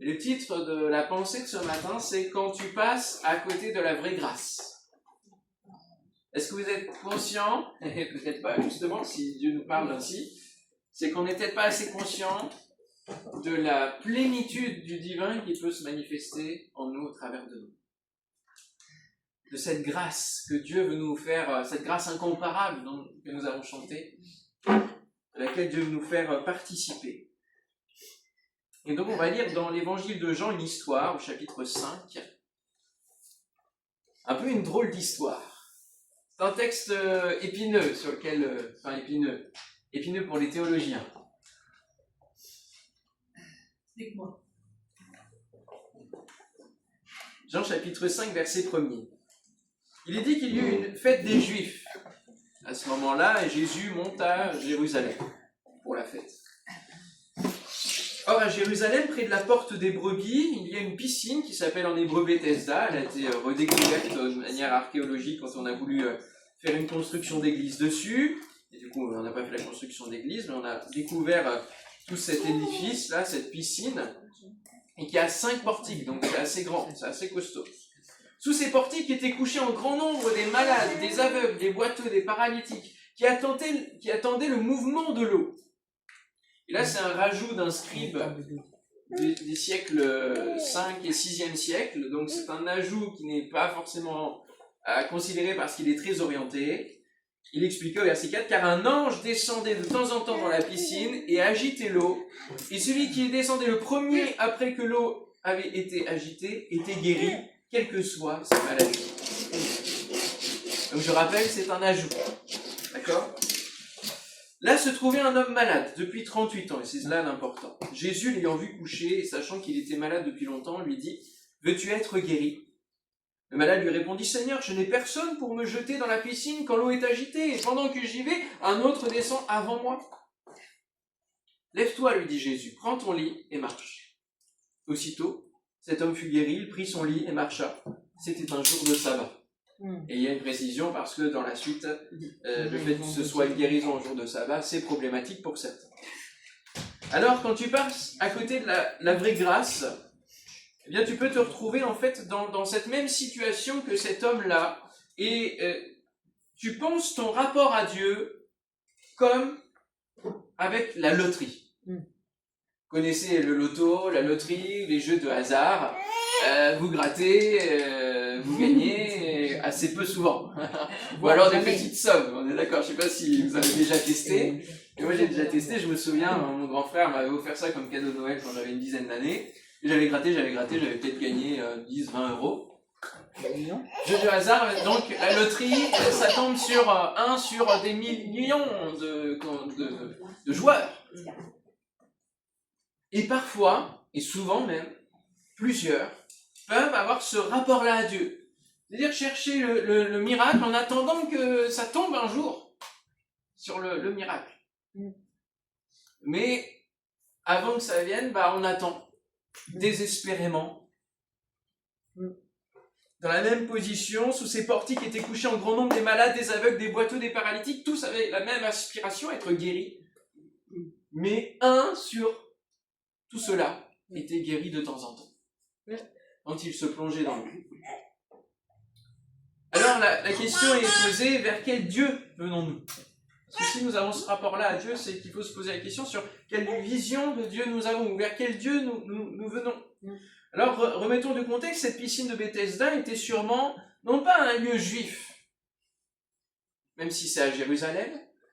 Et le titre de la pensée de ce matin, c'est « Quand tu passes à côté de la vraie grâce ». Est-ce que vous êtes conscient, et peut-être pas justement si Dieu nous parle ainsi, c'est qu'on n'est peut-être pas assez conscient de la plénitude du divin qui peut se manifester en nous au travers de nous. De cette grâce que Dieu veut nous faire, cette grâce incomparable que nous avons chantée, à laquelle Dieu veut nous faire participer. Et donc on va lire dans l'évangile de Jean une histoire, au chapitre 5, un peu une drôle d'histoire. C'est un texte épineux, sur lequel, épineux pour les théologiens. Explique-moi. Jean chapitre 5, verset 1er. Il est dit qu'il y eut une fête des Juifs. À ce moment-là, Jésus monte à Jérusalem pour la fête. Or, à Jérusalem, près de la porte des brebis, il y a une piscine qui s'appelle en hébreu Bethesda. Elle a été redécouverte de manière archéologique quand on a voulu faire une construction d'église dessus. Et du coup, on n'a pas fait la construction d'église, mais on a découvert tout cet édifice-là, cette piscine, et qui a 5 portiques, donc c'est assez grand, c'est assez costaud. Sous ces portiques étaient couchés en grand nombre des malades, des aveugles, des boiteux, des paralytiques, qui attendaient le mouvement de l'eau. Et là, c'est un rajout d'un scribe des siècles 5 et 6e siècle, donc c'est un ajout qui n'est pas forcément à considérer parce qu'il est très orienté. Il expliquait au verset 4, « Car un ange descendait de temps en temps dans la piscine et agitait l'eau, et celui qui descendait le premier après que l'eau avait été agitée était guéri, quelle que soit sa maladie. » Donc je rappelle, c'est un ajout. D'accord ? Là se trouvait un homme malade depuis 38 ans, et c'est là l'important. Jésus, l'ayant vu coucher, et sachant qu'il était malade depuis longtemps, lui dit « Veux-tu être guéri ?» Le malade lui répondit « Seigneur, je n'ai personne pour me jeter dans la piscine quand l'eau est agitée, et pendant que j'y vais, un autre descend avant moi. » « Lève-toi, lui dit Jésus, prends ton lit et marche. » Aussitôt, cet homme fut guéri, il prit son lit et marcha. C'était un jour de sabbat. Et il y a une précision parce que dans la suite, le fait que ce soit une guérison au jour de sabbat, c'est problématique pour certains. Alors, quand tu passes à côté de la vraie grâce, eh bien, tu peux te retrouver en fait dans cette même situation que cet homme-là, et tu penses ton rapport à Dieu comme avec la loterie. Vous connaissez le loto, la loterie, les jeux de hasard, vous grattez, vous gagnez assez peu souvent. Ou alors des petites sommes, on est d'accord, je ne sais pas si vous avez déjà testé. Et moi j'ai déjà testé, je me souviens, mon grand frère m'avait offert ça comme cadeau de Noël quand j'avais une dizaine d'années. Et j'avais gratté, j'avais peut-être gagné 10, 20 euros. Jeu de hasard, donc la loterie, ça tombe sur 1 sur des millions de joueurs. Et parfois, et souvent même, plusieurs peuvent avoir ce rapport-là à Dieu. C'est-à-dire chercher le miracle en attendant que ça tombe un jour sur le miracle. Mais avant que ça vienne, on attend désespérément. Dans la même position, sous ces portiques étaient couchés en grand nombre des malades, des aveugles, des boiteux, des paralytiques, tous avaient la même aspiration, être guéris. Mais un sur tout cela était guéri de temps en temps, quand il se plongeait dans l'eau. Alors la question est posée, vers quel Dieu venons-nous ? Parce que si nous avons ce rapport-là à Dieu, c'est qu'il faut se poser la question sur quelle vision de Dieu nous avons, ou vers quel Dieu nous venons. Alors remettons du contexte, cette piscine de Bethesda était sûrement, non pas un lieu juif, même si c'est à Jérusalem,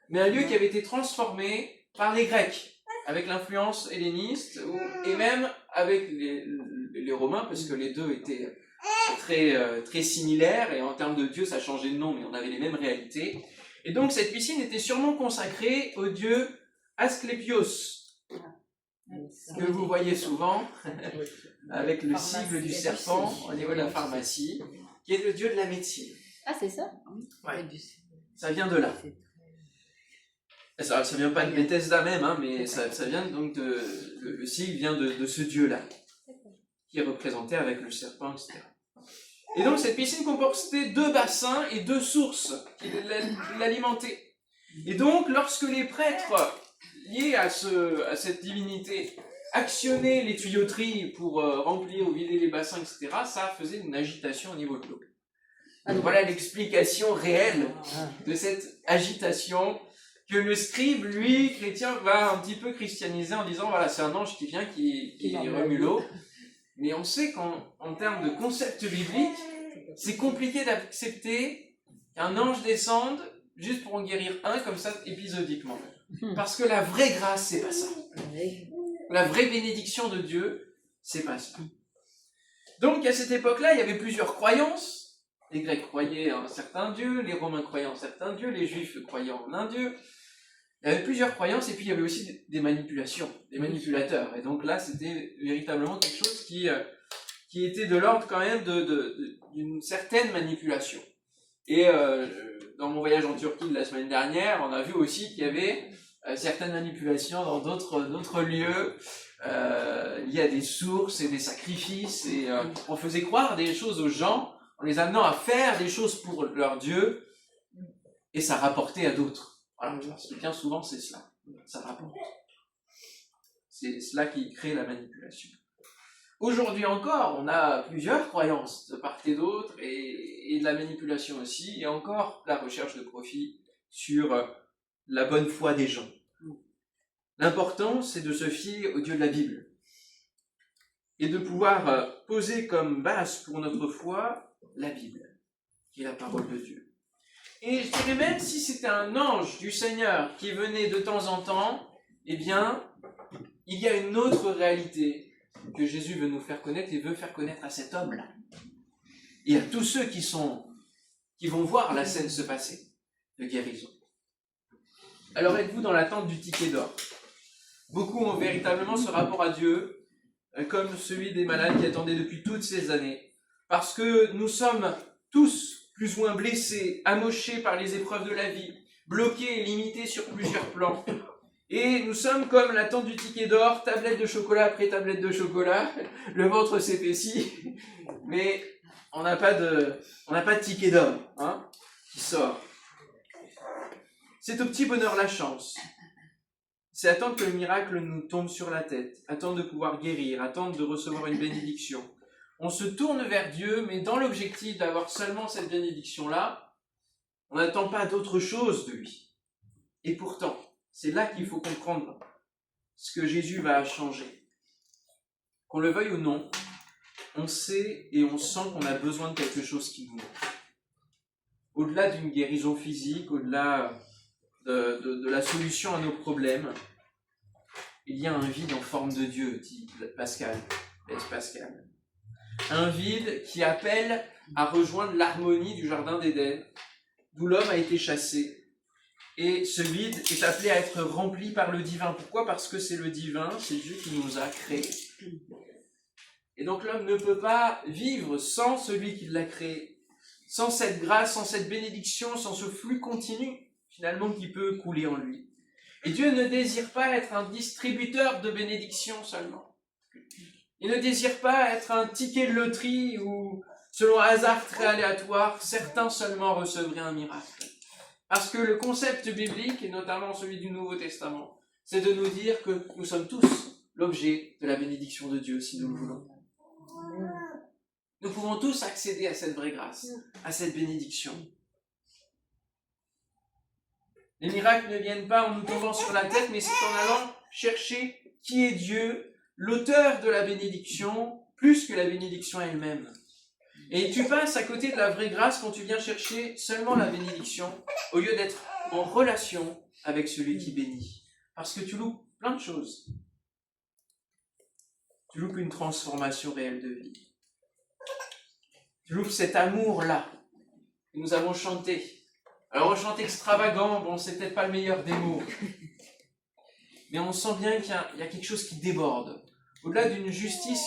mais un lieu qui avait été transformé par les Grecs, avec l'influence helléniste, et même avec les Romains, parce que les deux étaient très similaires, et en termes de Dieu, ça changeait de nom, mais on avait les mêmes réalités. Et donc cette piscine était sûrement consacrée au dieu Asclépios, que vous voyez souvent, avec le sigle du serpent au niveau de la pharmacie, qui est le dieu de la médecine. Ah, c'est ça ? Ouais. Ça vient de là. Ça vient pas de Bethesda même, mais ça vient donc le sigle vient de ce dieu-là, qui est représenté avec le serpent, etc. Et donc cette piscine comportait 2 bassins et 2 sources qui l'alimentaient. Et donc lorsque les prêtres liés à cette divinité actionner les tuyauteries pour remplir ou vider les bassins, etc., ça faisait une agitation au niveau de l'eau. Donc voilà l'explication réelle de cette agitation que le scribe, lui, chrétien, va un petit peu christianiser en disant, voilà, c'est un ange qui vient, qui remue l'eau. Mais on sait qu'en termes de concept biblique, c'est compliqué d'accepter qu'un ange descende juste pour en guérir un comme ça, épisodiquement. Parce que la vraie grâce, c'est pas ça. La vraie bénédiction de Dieu, c'est pas ça. Donc, à cette époque-là, il y avait plusieurs croyances. Les Grecs croyaient en un certain Dieu, les Romains croyaient en un certain Dieu, les Juifs croyaient en un Dieu. Il y avait plusieurs croyances, et puis il y avait aussi des manipulations, des manipulateurs. Et donc là, c'était véritablement quelque chose qui était de l'ordre quand même d'une certaine manipulation. Et dans mon voyage en Turquie de la semaine dernière, on a vu aussi qu'il y avait certaines manipulations dans d'autres lieux. Il y a des sources et des sacrifices, et on faisait croire des choses aux gens en les amenant à faire des choses pour leur Dieu, et ça rapportait à d'autres. Voilà, parce que bien souvent c'est cela, ça rapporte. C'est cela qui crée la manipulation. Aujourd'hui encore, on a plusieurs croyances de part et d'autre, et de la manipulation aussi, et encore la recherche de profit sur la bonne foi des gens. L'important, c'est de se fier au Dieu de la Bible, et de pouvoir poser comme base pour notre foi la Bible, qui est la parole de Dieu. Et je dirais même, si c'était un ange du Seigneur qui venait de temps en temps, eh bien, il y a une autre réalité que Jésus veut nous faire connaître et veut faire connaître à cet homme-là. Et à tous ceux qui vont voir la scène se passer, de guérison. Alors êtes-vous dans l'attente du ticket d'or? Beaucoup ont véritablement ce rapport à Dieu, comme celui des malades qui attendaient depuis toutes ces années. Parce que nous sommes tous plus ou moins blessés, amochés par les épreuves de la vie, bloqués et limités sur plusieurs plans. Et nous sommes comme l'attente du ticket d'or, tablette de chocolat après tablette de chocolat, le ventre s'épaissit, mais on n'a pas de ticket d'or qui sort. C'est au petit bonheur la chance. C'est attendre que le miracle nous tombe sur la tête, attendre de pouvoir guérir, attendre de recevoir une bénédiction. On se tourne vers Dieu, mais dans l'objectif d'avoir seulement cette bénédiction-là, on n'attend pas d'autre chose de lui. Et pourtant, c'est là qu'il faut comprendre ce que Jésus va changer. Qu'on le veuille ou non, on sait et on sent qu'on a besoin de quelque chose qui nous manque. Au-delà d'une guérison physique, au-delà de la solution à nos problèmes, il y a un vide en forme de Dieu, dit Pascal, Blaise Pascal. Un vide qui appelle à rejoindre l'harmonie du Jardin d'Éden, d'où l'homme a été chassé. Et ce vide est appelé à être rempli par le divin. Pourquoi ? Parce que c'est le divin, c'est Dieu qui nous a créés. Et donc l'homme ne peut pas vivre sans celui qui l'a créé, sans cette grâce, sans cette bénédiction, sans ce flux continu, finalement, qui peut couler en lui. Et Dieu ne désire pas être un distributeur de bénédictions seulement. Il ne désire pas être un ticket de loterie où, selon un hasard très aléatoire, certains seulement recevraient un miracle. Parce que le concept biblique, et notamment celui du Nouveau Testament, c'est de nous dire que nous sommes tous l'objet de la bénédiction de Dieu, si nous le voulons. Nous pouvons tous accéder à cette vraie grâce, à cette bénédiction. Les miracles ne viennent pas en nous tombant sur la tête, mais c'est en allant chercher qui est Dieu, l'auteur de la bénédiction, plus que la bénédiction elle-même. Et tu passes à côté de la vraie grâce quand tu viens chercher seulement la bénédiction, au lieu d'être en relation avec celui qui bénit. Parce que tu loupes plein de choses. Tu loupes une transformation réelle de vie. Tu loupes cet amour-là que nous avons chanté. Alors on chante extravagant, bon c'est peut-être pas le meilleur des mots. Mais on sent bien qu'il y a quelque chose qui déborde. Au-delà d'une justice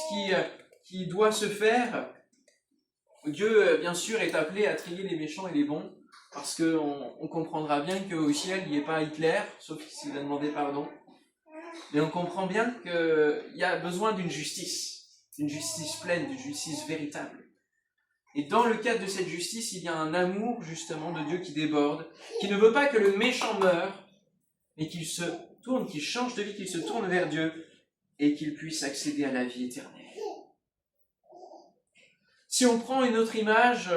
qui doit se faire, Dieu, bien sûr, est appelé à trier les méchants et les bons, parce qu'on comprendra bien qu'au ciel, il n'y ait pas Hitler, sauf s'il a demandé pardon. Mais on comprend bien qu'il y a besoin d'une justice pleine, d'une justice véritable. Et dans le cadre de cette justice, il y a un amour, justement, de Dieu qui déborde, qui ne veut pas que le méchant meure, mais qu'il se tourne, qu'il change de vie, qu'il se tourne vers Dieu, et qu'il puisse accéder à la vie éternelle. Si on prend une autre image,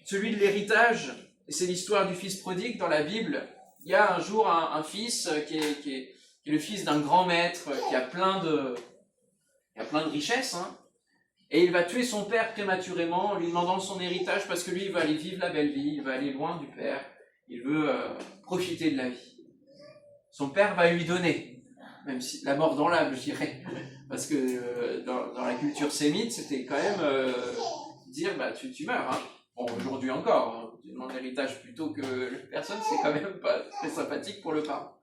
celui de l'héritage, et c'est l'histoire du fils prodigue dans la Bible, il y a un jour un fils qui est le fils d'un grand maître, qui a plein de richesses, hein, et il va tuer son père prématurément en lui demandant son héritage parce que lui, il va aller vivre la belle vie, il va aller loin du père, il veut profiter de la vie. Son père va lui donner, même si la mort dans l'âme, je dirais, parce que dans la culture sémite, c'était quand même dire bah tu meurs. Hein. Bon, aujourd'hui encore, hein, tu demandes l'héritage plutôt que personne, c'est quand même pas très sympathique pour le parent.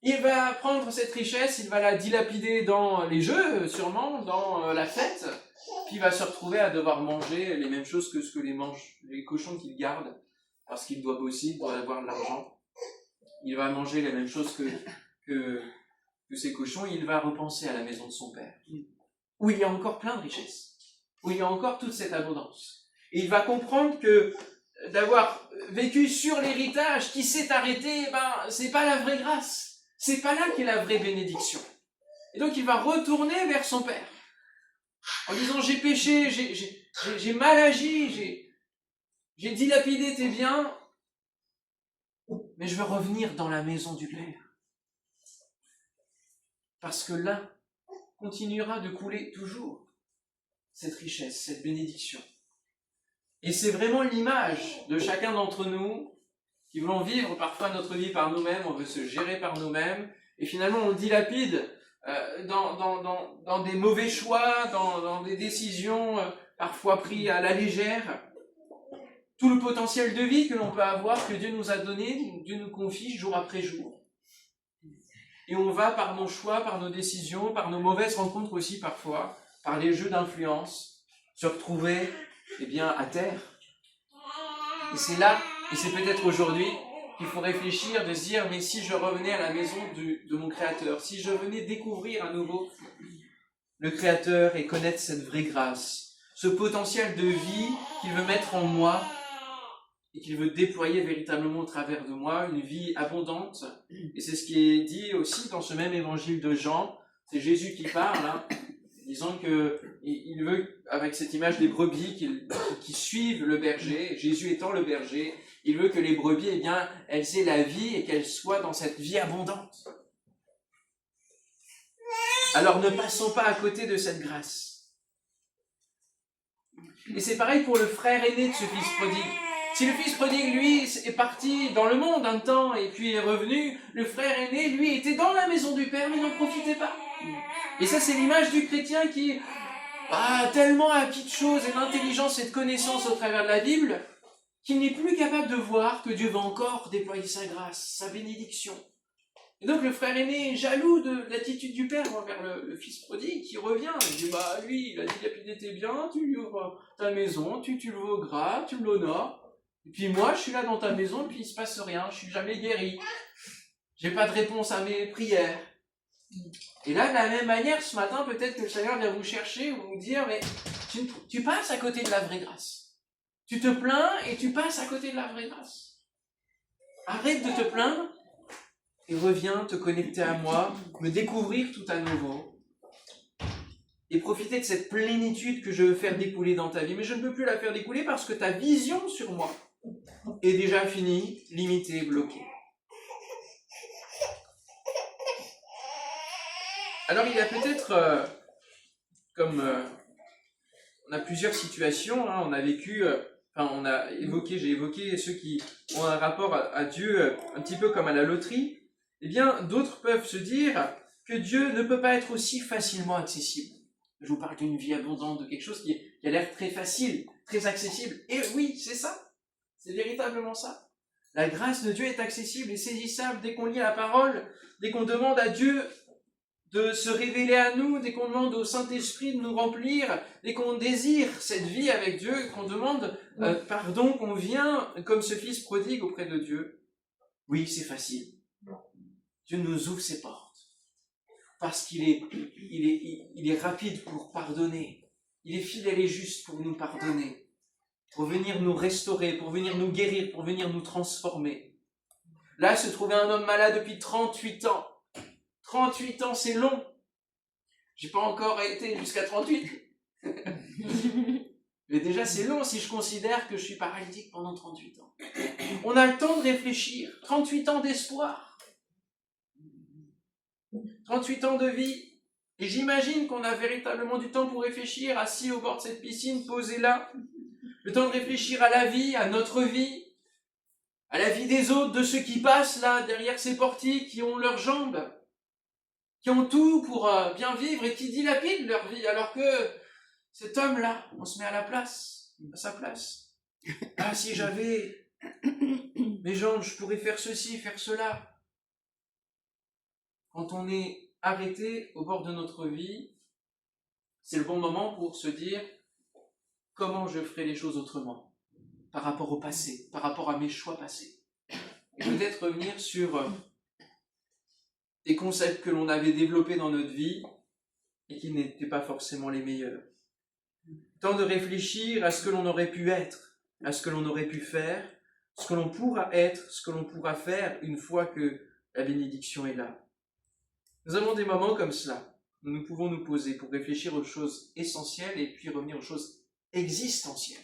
Il va prendre cette richesse, il va la dilapider dans les jeux, sûrement, dans la fête, puis il va se retrouver à devoir manger les mêmes choses que ce que les cochons qu'il garde, parce qu'il doit bosser, il doit avoir de l'argent. Il va manger les mêmes choses que ces cochons, et il va repenser à la maison de son père, où il y a encore plein de richesses, où il y a encore toute cette abondance. Et il va comprendre que d'avoir vécu sur l'héritage qui s'est arrêté, c'est pas la vraie grâce. C'est pas là qu'est la vraie bénédiction. Et donc il va retourner vers son père, en disant j'ai péché, j'ai mal agi, j'ai dilapidé tes biens, mais je veux revenir dans la maison du Père. Parce que là, continuera de couler toujours cette richesse, cette bénédiction. Et c'est vraiment l'image de chacun d'entre nous qui voulons vivre parfois notre vie par nous-mêmes, on veut se gérer par nous-mêmes, et finalement on dilapide dans des mauvais choix, dans des décisions parfois prises à la légère, tout le potentiel de vie que l'on peut avoir, que Dieu nous a donné, Dieu nous confie jour après jour. Et on va par nos choix, par nos décisions, par nos mauvaises rencontres aussi parfois, par les jeux d'influence, se retrouver à terre. Et c'est là, et c'est peut-être aujourd'hui, qu'il faut réfléchir, de se dire, mais si je revenais à la maison de mon Créateur, si je venais découvrir à nouveau le Créateur et connaître cette vraie grâce, ce potentiel de vie qu'il veut mettre en moi et qu'il veut déployer véritablement au travers de moi, une vie abondante. Et c'est ce qui est dit aussi dans ce même évangile de Jean, c'est Jésus qui parle, hein, disant qu'il veut, avec cette image des brebis qui suivent le berger, Jésus étant le berger, il veut que les brebis, elles aient la vie et qu'elles soient dans cette vie abondante. Alors ne passons pas à côté de cette grâce. Et c'est pareil pour le frère aîné de ce fils prodigue. Si le fils prodigue, lui, est parti dans le monde un temps et puis est revenu, le frère aîné, lui, était dans la maison du Père mais n'en profitait pas. Et ça, c'est l'image du chrétien qui a tellement acquis de choses et d'intelligence et de connaissances au travers de la Bible qu'il n'est plus capable de voir que Dieu va encore déployer sa grâce, sa bénédiction. Et donc le frère aîné est jaloux de l'attitude du père envers le fils prodigue qui revient. Il dit, lui, il a dilapidé tes biens, tu lui ouvres ta maison, tu le veux au gras, tu l'honores. Et puis moi, je suis là dans ta maison, et puis il se passe rien, je suis jamais guéri. J'ai pas de réponse à mes prières. Et là, de la même manière, ce matin, peut-être que le Seigneur vient vous chercher ou vous dire, mais tu passes à côté de la vraie grâce. Tu te plains et tu passes à côté de la vraie grâce. Arrête de te plaindre et reviens te connecter à moi, me découvrir tout à nouveau et profiter de cette plénitude que je veux faire découler dans ta vie. Mais je ne peux plus la faire découler parce que ta vision sur moi est déjà finie, limitée, bloquée. Alors il y a peut-être, on a plusieurs situations, hein, on a vécu, j'ai évoqué ceux qui ont un rapport à Dieu un petit peu comme à la loterie. Eh bien, d'autres peuvent se dire que Dieu ne peut pas être aussi facilement accessible. Je vous parle d'une vie abondante, de quelque chose qui a l'air très facile, très accessible. Et oui, c'est ça. C'est véritablement ça. La grâce de Dieu est accessible et saisissable dès qu'on lit la parole, dès qu'on demande à Dieu de se révéler à nous, dès qu'on demande au Saint-Esprit de nous remplir, dès qu'on désire cette vie avec Dieu, qu'on demande pardon, qu'on vient comme ce fils prodigue auprès de Dieu. Oui, c'est facile. Dieu nous ouvre ses portes parce qu'il est rapide pour pardonner. Il est fidèle et juste pour nous pardonner, pour venir nous restaurer, pour venir nous guérir, pour venir nous transformer. Là se trouvait un homme malade depuis 38 ans. 38 ans, c'est long. J'ai pas encore été jusqu'à 38. Mais déjà, c'est long si je considère que je suis paralytique pendant 38 ans. On a le temps de réfléchir. 38 ans d'espoir. 38 ans de vie. Et j'imagine qu'on a véritablement du temps pour réfléchir, assis au bord de cette piscine, posé là. Le temps de réfléchir à la vie, à notre vie, à la vie des autres, de ceux qui passent là, derrière ces portiques, qui ont leurs jambes, qui ont tout pour bien vivre et qui dilapident leur vie, alors que cet homme-là, on se met à sa place. Ah, si j'avais mes jambes, je pourrais faire ceci, faire cela. Quand on est arrêté au bord de notre vie, c'est le bon moment pour se dire comment je ferai les choses autrement, par rapport au passé, par rapport à mes choix passés. Et peut-être revenir sur des concepts que l'on avait développés dans notre vie et qui n'étaient pas forcément les meilleurs. Temps de réfléchir à ce que l'on aurait pu être, à ce que l'on aurait pu faire, ce que l'on pourra être, ce que l'on pourra faire une fois que la bénédiction est là. Nous avons des moments comme cela, où nous pouvons nous poser pour réfléchir aux choses essentielles et puis revenir aux choses existentielles.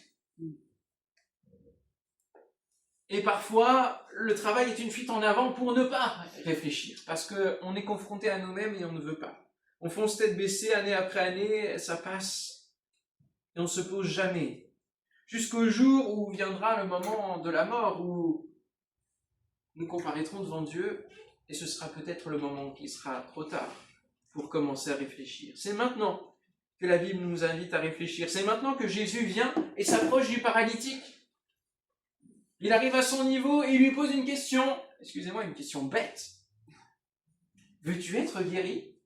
Et parfois, le travail est une fuite en avant pour ne pas réfléchir, parce qu'on est confronté à nous-mêmes et on ne veut pas. On fonce tête baissée, année après année, ça passe, et on ne se pose jamais. Jusqu'au jour où viendra le moment de la mort, où nous comparaîtrons devant Dieu, et ce sera peut-être le moment qui sera trop tard pour commencer à réfléchir. C'est maintenant que la Bible nous invite à réfléchir. C'est maintenant que Jésus vient et s'approche du paralytique. Il arrive à son niveau et il lui pose une question, excusez-moi, une question bête. Veux-tu être guéri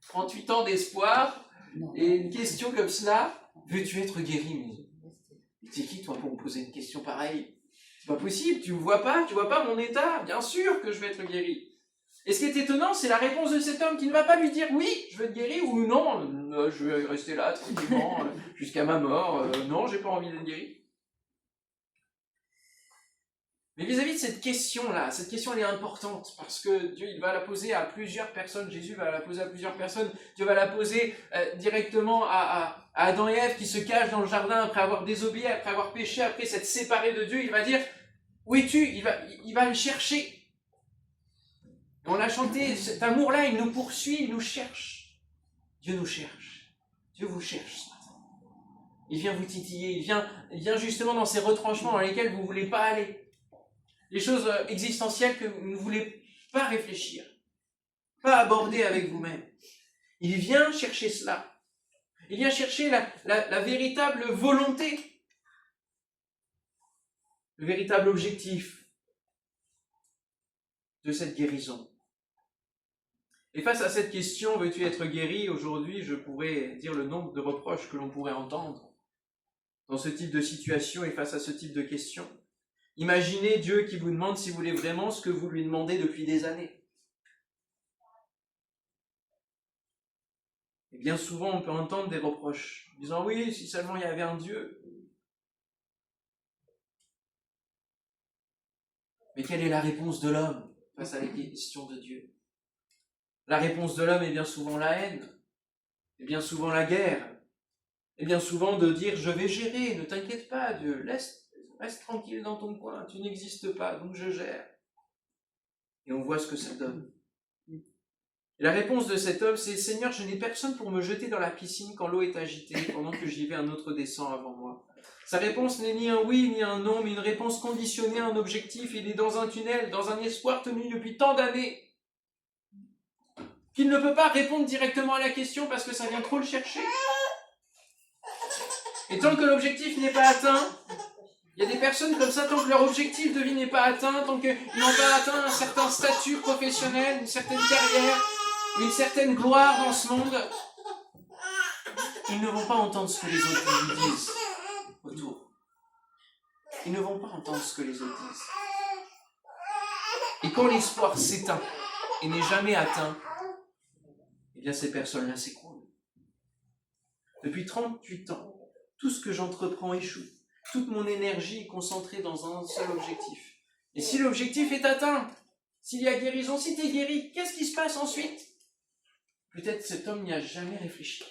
38 ans d'espoir et une question comme cela, veux-tu être guéri? Mais c'est qui toi pour me poser une question pareille? C'est pas possible, tu vois pas mon état, bien sûr que je vais être guéri. Et ce qui est étonnant, c'est la réponse de cet homme qui ne va pas lui dire oui, je veux être guéri, ou non, je vais rester là tranquillement jusqu'à ma mort, non, j'ai pas envie d'être guéri. Mais vis-à-vis de cette question-là, cette question elle est importante, parce que Dieu il va la poser à plusieurs personnes, Jésus va la poser à plusieurs personnes, Dieu va la poser directement à Adam et Ève qui se cachent dans le jardin après avoir désobéi, après avoir péché, après s'être séparés de Dieu, il va dire, où es-tu? Il va le chercher. Et on l'a chanté, cet amour-là, il nous poursuit, il nous cherche. Dieu nous cherche. Dieu vous cherche ce matin. Il vient vous titiller, il vient justement dans ces retranchements dans lesquels vous ne voulez pas aller. Les choses existentielles que vous ne voulez pas réfléchir, pas aborder avec vous-même. Il vient chercher cela. Il vient chercher la véritable volonté, le véritable objectif de cette guérison. Et face à cette question, veux-tu être guéri? Aujourd'hui, je pourrais dire le nombre de reproches que l'on pourrait entendre dans ce type de situation et face à ce type de questions. Imaginez Dieu qui vous demande si vous voulez vraiment ce que vous lui demandez depuis des années. Et bien souvent, on peut entendre des reproches, disant oui, si seulement il y avait un Dieu. Mais quelle est la réponse de l'homme face à la question de Dieu? La réponse de l'homme est bien souvent la haine, et bien souvent la guerre, et bien souvent de dire je vais gérer, ne t'inquiète pas Dieu, reste tranquille dans ton coin, tu n'existes pas, donc je gère. Et on voit ce que ça donne. Et la réponse de cet homme, c'est « Seigneur, je n'ai personne pour me jeter dans la piscine quand l'eau est agitée, pendant que j'y vais, un autre descend avant moi. » Sa réponse n'est ni un oui, ni un non, mais une réponse conditionnée à un objectif. Il est dans un tunnel, dans un espoir tenu depuis tant d'années, qu'il ne peut pas répondre directement à la question parce que ça vient trop le chercher. Et tant que l'objectif n'est pas atteint, il y a des personnes comme ça, tant que leur objectif de vie n'est pas atteint, tant qu'ils n'ont pas atteint un certain statut professionnel, une certaine carrière, une certaine gloire dans ce monde, ils ne vont pas entendre ce que les autres lui disent autour. Ils ne vont pas entendre ce que les autres disent. Et quand l'espoir s'éteint et n'est jamais atteint, eh bien ces personnes-là s'écroulent. Depuis 38 ans, tout ce que j'entreprends échoue. Toute mon énergie est concentrée dans un seul objectif. Et si l'objectif est atteint, S'il y a guérison, si tu es guéri, qu'est-ce qui se passe ensuite? Peut-être cet homme n'y a jamais réfléchi.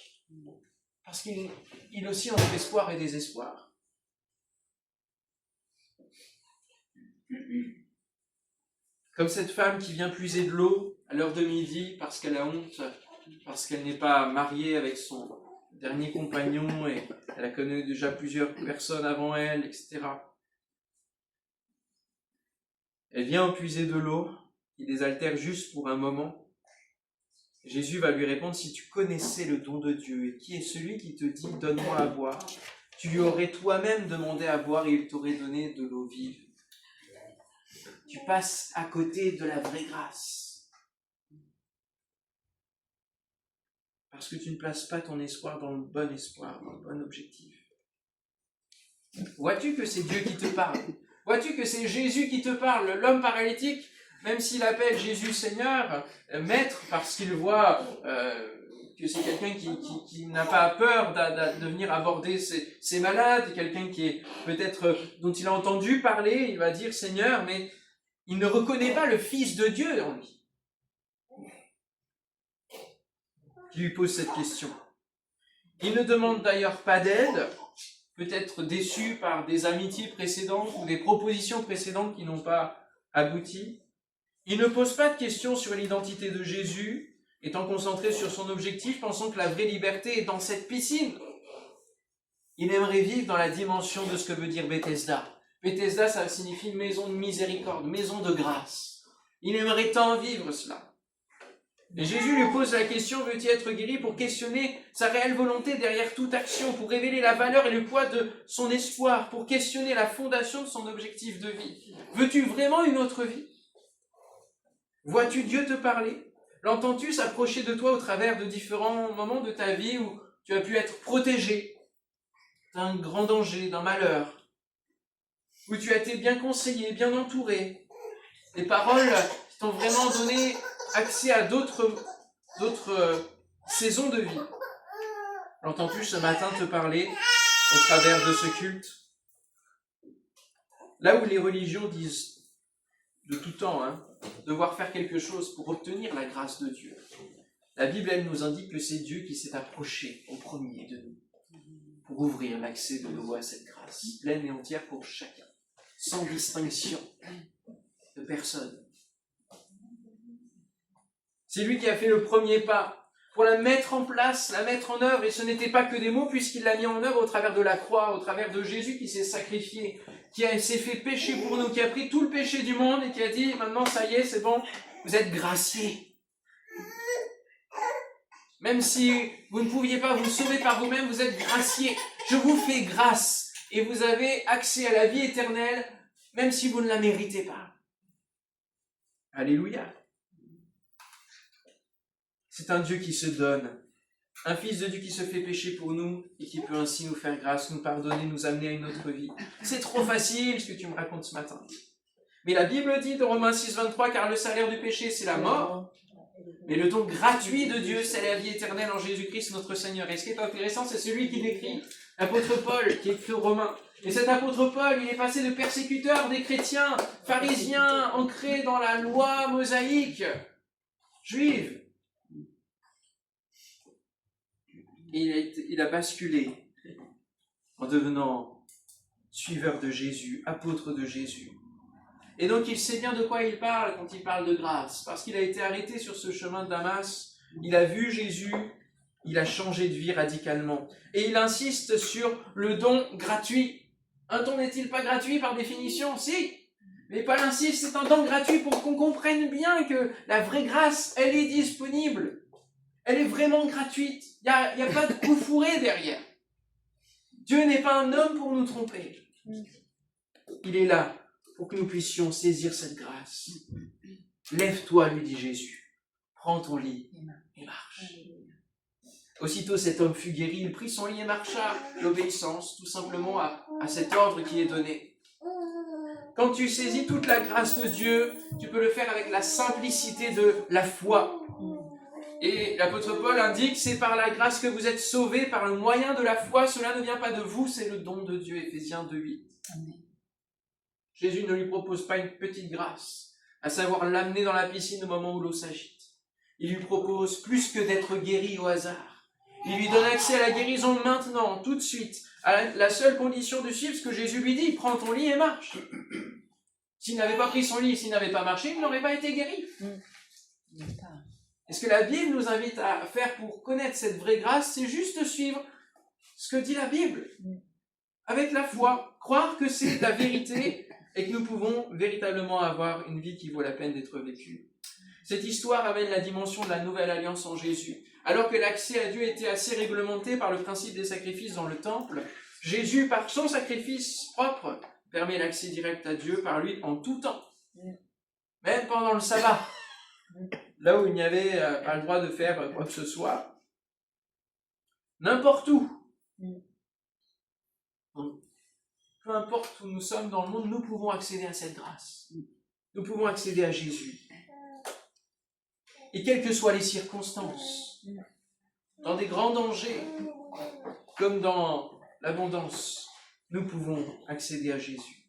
Parce qu'il aussi entre espoir et désespoir. Comme cette femme qui vient puiser de l'eau à l'heure de midi parce qu'elle a honte, parce qu'elle n'est pas mariée avec son dernier compagnon et elle a connu déjà plusieurs personnes avant elle, etc. Elle vient puiser de l'eau, qui désaltère juste pour un moment. Jésus va lui répondre, si tu connaissais le don de Dieu et qui est celui qui te dit, donne-moi à boire, tu lui aurais toi-même demandé à boire et il t'aurait donné de l'eau vive. Tu passes à côté de la vraie grâce. Parce que tu ne places pas ton espoir dans le bon espoir, dans le bon objectif. Vois-tu que c'est Dieu qui te parle? Vois-tu que c'est Jésus qui te parle? L'homme paralytique, même s'il appelle Jésus Seigneur, Maître, parce qu'il voit que c'est quelqu'un qui n'a pas peur de venir aborder ses malades, quelqu'un qui est peut-être dont il a entendu parler, il va dire Seigneur, mais il ne reconnaît pas le Fils de Dieu en lui. Qui lui pose cette question. Il ne demande d'ailleurs pas d'aide, peut-être déçu par des amitiés précédentes ou des propositions précédentes qui n'ont pas abouti. Il ne pose pas de questions sur l'identité de Jésus, étant concentré sur son objectif, pensant que la vraie liberté est dans cette piscine. Il aimerait vivre dans la dimension de ce que veut dire Bethesda. Bethesda, ça signifie maison de miséricorde, maison de grâce. Il aimerait tant vivre cela. Et Jésus lui pose la question, veux-tu être guéri, pour questionner sa réelle volonté derrière toute action, pour révéler la valeur et le poids de son espoir, pour questionner la fondation de son objectif de vie. Veux-tu vraiment une autre vie? Vois-tu Dieu te parler? L'entends-tu s'approcher de toi au travers de différents moments de ta vie où tu as pu être protégé d'un grand danger, d'un malheur, où tu as été bien conseillé, bien entouré, des paroles qui t'ont vraiment donné accès à d'autres saisons de vie. L'entends-tu ce matin te parler au travers de ce culte? Là où les religions disent de tout temps, devoir faire quelque chose pour obtenir la grâce de Dieu, la Bible, elle nous indique que c'est Dieu qui s'est approché en premier de nous pour ouvrir l'accès de nouveau à cette grâce, pleine et entière pour chacun, sans distinction de personne. C'est lui qui a fait le premier pas pour la mettre en place, la mettre en œuvre, et ce n'était pas que des mots puisqu'il l'a mis en œuvre au travers de la croix, au travers de Jésus qui s'est sacrifié, s'est fait pécher pour nous, qui a pris tout le péché du monde et qui a dit, maintenant ça y est, c'est bon, vous êtes graciés. Même si vous ne pouviez pas vous sauver par vous-même, vous êtes graciés. Je vous fais grâce et vous avez accès à la vie éternelle, même si vous ne la méritez pas. Alléluia. C'est un Dieu qui se donne, un Fils de Dieu qui se fait pécher pour nous et qui peut ainsi nous faire grâce, nous pardonner, nous amener à une autre vie. C'est trop facile ce que tu me racontes ce matin. Mais la Bible dit dans Romains 6, 23, car le salaire du péché c'est la mort, mais le don gratuit de Dieu c'est la vie éternelle en Jésus-Christ notre Seigneur. Et ce qui est intéressant, c'est celui qui l'écrit, l'apôtre Paul, qui écrit aux Romains. Et cet apôtre Paul, il est passé de persécuteur des chrétiens, pharisiens, ancrés dans la loi mosaïque juive. Et il a basculé en devenant suiveur de Jésus, apôtre de Jésus. Et donc il sait bien de quoi il parle quand il parle de grâce, parce qu'il a été arrêté sur ce chemin de Damas, il a vu Jésus, il a changé de vie radicalement. Et il insiste sur le don gratuit. Un don n'est-il pas gratuit par définition? Si! Mais Paul insiste, c'est un don gratuit pour qu'on comprenne bien que la vraie grâce, elle est disponible. Elle est vraiment gratuite. Il n'y a pas de coup fourré derrière. Dieu n'est pas un homme pour nous tromper. Il est là pour que nous puissions saisir cette grâce. Lève-toi, lui dit Jésus. Prends ton lit et marche. Aussitôt cet homme fut guéri, il prit son lit et marcha. L'obéissance, tout simplement, à cet ordre qui est donné. Quand tu saisis toute la grâce de Dieu, tu peux le faire avec la simplicité de la foi. Et l'apôtre Paul indique, c'est par la grâce que vous êtes sauvés, par le moyen de la foi, cela ne vient pas de vous, c'est le don de Dieu, Éphésiens 2:8. Jésus ne lui propose pas une petite grâce, à savoir l'amener dans la piscine au moment où l'eau s'agite. Il lui propose plus que d'être guéri au hasard. Il lui donne accès à la guérison maintenant, tout de suite, à la seule condition de suivre ce que Jésus lui dit, prends ton lit et marche. S'il n'avait pas pris son lit, s'il n'avait pas marché, il n'aurait pas été guéri. Et ce que la Bible nous invite à faire pour connaître cette vraie grâce, c'est juste suivre ce que dit la Bible. Avec la foi, croire que c'est la vérité et que nous pouvons véritablement avoir une vie qui vaut la peine d'être vécue. Cette histoire amène la dimension de la nouvelle alliance en Jésus. Alors que l'accès à Dieu était assez réglementé par le principe des sacrifices dans le temple, Jésus, par son sacrifice propre, permet l'accès direct à Dieu par lui en tout temps. Même pendant le sabbat, là où il n'y avait pas le droit de faire quoi que ce soit, n'importe où. Donc, peu importe où nous sommes dans le monde, nous pouvons accéder à cette grâce. Nous pouvons accéder à Jésus. Et quelles que soient les circonstances, dans des grands dangers, comme dans l'abondance, nous pouvons accéder à Jésus.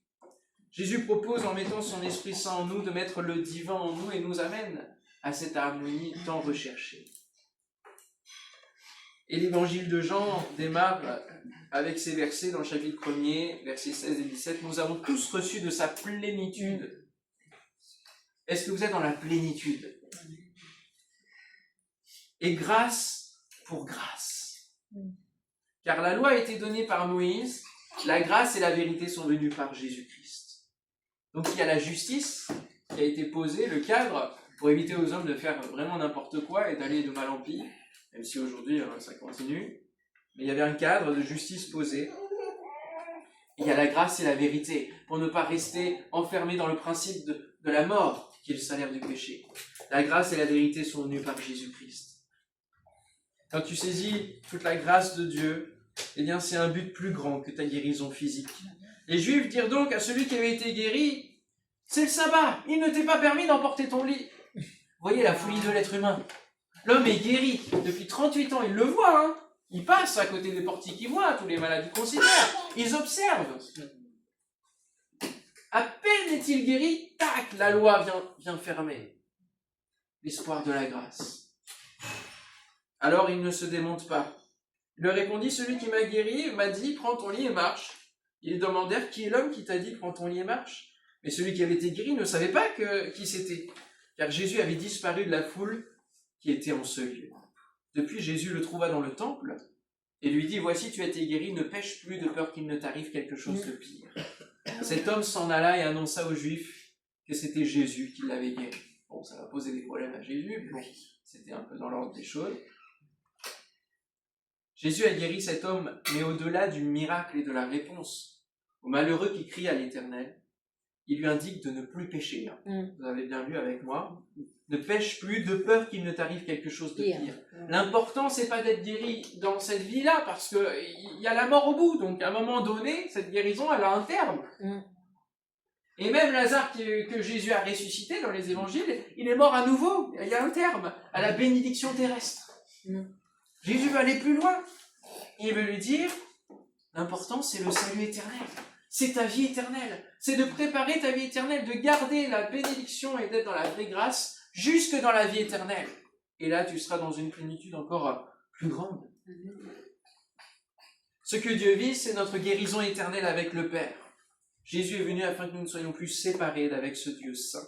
Jésus propose, en mettant son Esprit Saint en nous, de mettre le divin en nous et nous amène à cette harmonie tant recherchée. Et l'évangile de Jean démarre avec ces versets dans le chapitre 1er, versets 16 et 17. Nous avons tous reçu de sa plénitude. Est-ce que vous êtes dans la plénitude? Et grâce pour grâce. Car la loi a été donnée par Moïse, la grâce et la vérité sont venues par Jésus-Christ. Donc il y a la justice qui a été posée, le cadre, pour éviter aux hommes de faire vraiment n'importe quoi et d'aller de mal en pis, même si aujourd'hui ça continue. Mais il y avait un cadre de justice posé. Il y a la grâce et la vérité, pour ne pas rester enfermé dans le principe de la mort, qui est le salaire du péché. La grâce et la vérité sont venues par Jésus-Christ. Quand tu saisis toute la grâce de Dieu, eh bien c'est un but plus grand que ta guérison physique. Les Juifs dirent donc à celui qui avait été guéri, c'est le sabbat, il ne t'est pas permis d'emporter ton lit. Vous voyez la folie de l'être humain. L'homme est guéri depuis 38 ans, il le voit, hein. Il passe à côté des portiques, il voit, tous les malades ils considèrent, ils observent. À peine est-il guéri, tac, la loi vient fermer l'espoir de la grâce. Alors il ne se démonte pas. Il leur répondit, celui qui m'a guéri m'a dit, prends ton lit et marche. Ils demandèrent, qui est l'homme qui t'a dit, prends ton lit et marche? Mais celui qui avait été guéri ne savait pas qui c'était, car Jésus avait disparu de la foule qui était en ce lieu. Depuis, Jésus le trouva dans le temple et lui dit, voici, tu as été guéri, ne pêche plus de peur qu'il ne t'arrive quelque chose de pire. Cet homme s'en alla et annonça aux Juifs que c'était Jésus qui l'avait guéri. Bon, ça va poser des problèmes à Jésus, mais bon, c'était un peu dans l'ordre des choses. Jésus a guéri cet homme, mais au-delà du miracle et de la réponse au malheureux qui crie à l'Éternel, il lui indique de ne plus pécher. Vous avez bien lu avec moi. Ne pêche plus de peur qu'il ne t'arrive quelque chose de pire. L'important, c'est pas d'être guéri dans cette vie-là, parce qu'il y a la mort au bout. Donc, à un moment donné, cette guérison, elle a un terme. Et même Lazare que Jésus a ressuscité dans les évangiles, il est mort à nouveau. Il y a un terme à la bénédiction terrestre. Jésus veut aller plus loin. Il veut lui dire, l'important, c'est le salut éternel. C'est ta vie éternelle. C'est de préparer ta vie éternelle, de garder la bénédiction et d'être dans la vraie grâce jusque dans la vie éternelle. Et là, tu seras dans une plénitude encore plus grande. Ce que Dieu vise, c'est notre guérison éternelle avec le Père. Jésus est venu afin que nous ne soyons plus séparés d'avec ce Dieu saint.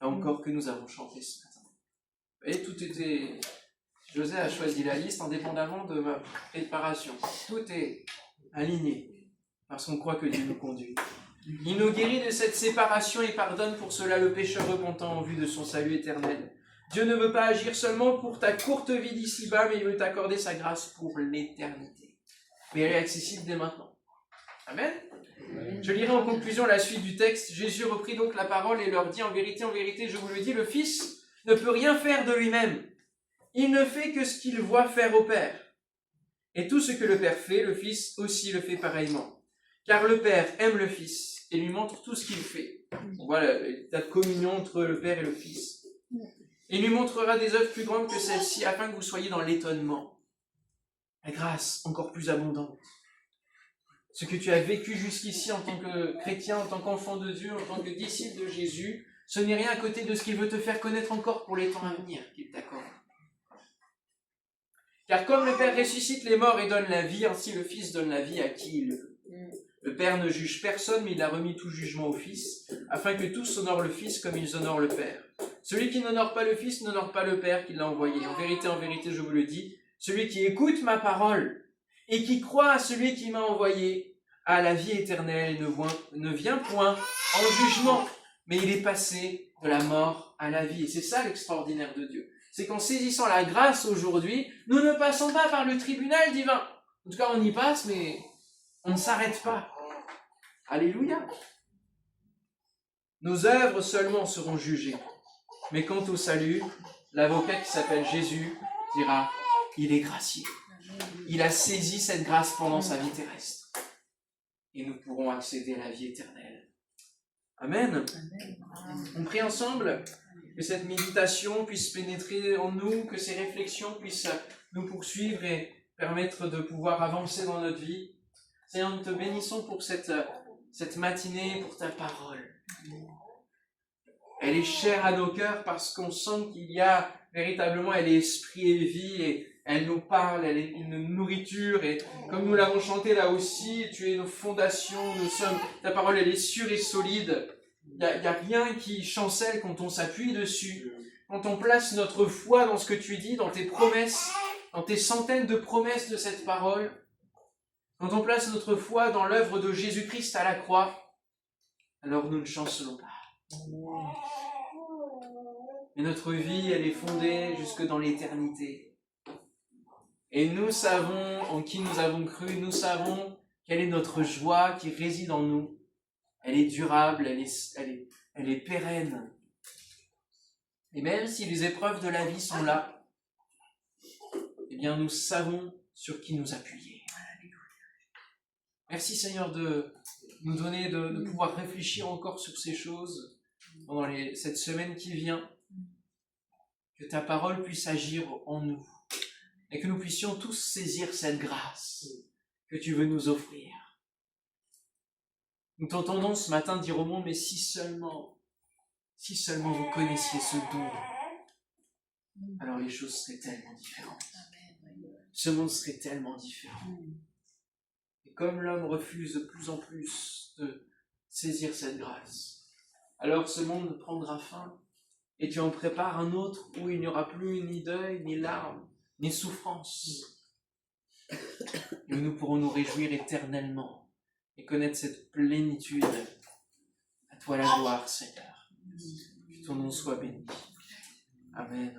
Là encore que nous avons chanté ce matin. Vous voyez, tout était... José a choisi la liste indépendamment de ma préparation. Tout est aligné. Parce qu'on croit que Dieu nous conduit. Il nous guérit de cette séparation et pardonne pour cela le pécheur repentant en vue de son salut éternel. Dieu ne veut pas agir seulement pour ta courte vie d'ici-bas, mais il veut t'accorder sa grâce pour l'éternité. Mais elle est accessible dès maintenant. Amen. Je lirai en conclusion la suite du texte. Jésus reprit donc la parole et leur dit, en vérité, je vous le dis, le Fils ne peut rien faire de lui-même. Il ne fait que ce qu'il voit faire au Père. Et tout ce que le Père fait, le Fils aussi le fait pareillement. Car le Père aime le Fils et lui montre tout ce qu'il fait. On voit la communion entre le Père et le Fils. Il lui montrera des œuvres plus grandes que celles-ci, afin que vous soyez dans l'étonnement. La grâce encore plus abondante. Ce que tu as vécu jusqu'ici en tant que chrétien, en tant qu'enfant de Dieu, en tant que disciple de Jésus, ce n'est rien à côté de ce qu'il veut te faire connaître encore pour les temps à venir qu'il t'accorde. Car comme le Père ressuscite les morts et donne la vie, ainsi le Fils donne la vie à qui il veut. Le Père ne juge personne, mais il a remis tout jugement au Fils, afin que tous honorent le Fils comme ils honorent le Père. Celui qui n'honore pas le Fils n'honore pas le Père qui l'a envoyé. En vérité, je vous le dis, celui qui écoute ma parole et qui croit à celui qui m'a envoyé a la vie éternelle et ne vient point en jugement, mais il est passé de la mort à la vie. Et c'est ça l'extraordinaire de Dieu. C'est qu'en saisissant la grâce aujourd'hui, nous ne passons pas par le tribunal divin. En tout cas, on y passe, mais on ne s'arrête pas. Alléluia. Nos œuvres seulement seront jugées. Mais quant au salut, l'avocat qui s'appelle Jésus dira, il est gracieux. Il a saisi cette grâce pendant sa vie terrestre. Et nous pourrons accéder à la vie éternelle. Amen. On prie ensemble que cette méditation puisse pénétrer en nous, que ces réflexions puissent nous poursuivre et permettre de pouvoir avancer dans notre vie. Seigneur, nous te bénissons pour cette matinée, pour ta parole. Elle est chère à nos cœurs parce qu'on sent qu'il y a véritablement, elle est esprit et vie et elle nous parle, elle est une nourriture et comme nous l'avons chanté là aussi, tu es nos fondations, ta parole elle est sûre et solide. Il n'y a rien qui chancelle quand on s'appuie dessus, quand on place notre foi dans ce que tu dis, dans tes promesses, dans tes centaines de promesses de cette parole, quand on place notre foi dans l'œuvre de Jésus-Christ à la croix, alors nous ne chancelons pas. Mais notre vie, elle est fondée jusque dans l'éternité. Et nous savons en qui nous avons cru, nous savons quelle est notre joie qui réside en nous. Elle est durable, elle est pérenne. Et même si les épreuves de la vie sont là, eh bien nous savons sur qui nous appuyer. Merci Seigneur de nous donner de pouvoir réfléchir encore sur ces choses pendant cette semaine qui vient. Que ta parole puisse agir en nous et que nous puissions tous saisir cette grâce que tu veux nous offrir. Nous t'entendons ce matin dire au monde, mais si seulement vous connaissiez ce don, alors les choses seraient tellement différentes. Ce monde serait tellement différent. Et comme l'homme refuse de plus en plus de saisir cette grâce, alors ce monde prendra fin et tu en prépares un autre où il n'y aura plus ni deuil, ni larmes, ni souffrance. Et où nous pourrons nous réjouir éternellement et connaître cette plénitude. À toi la gloire, Seigneur. Que ton nom soit béni. Amen.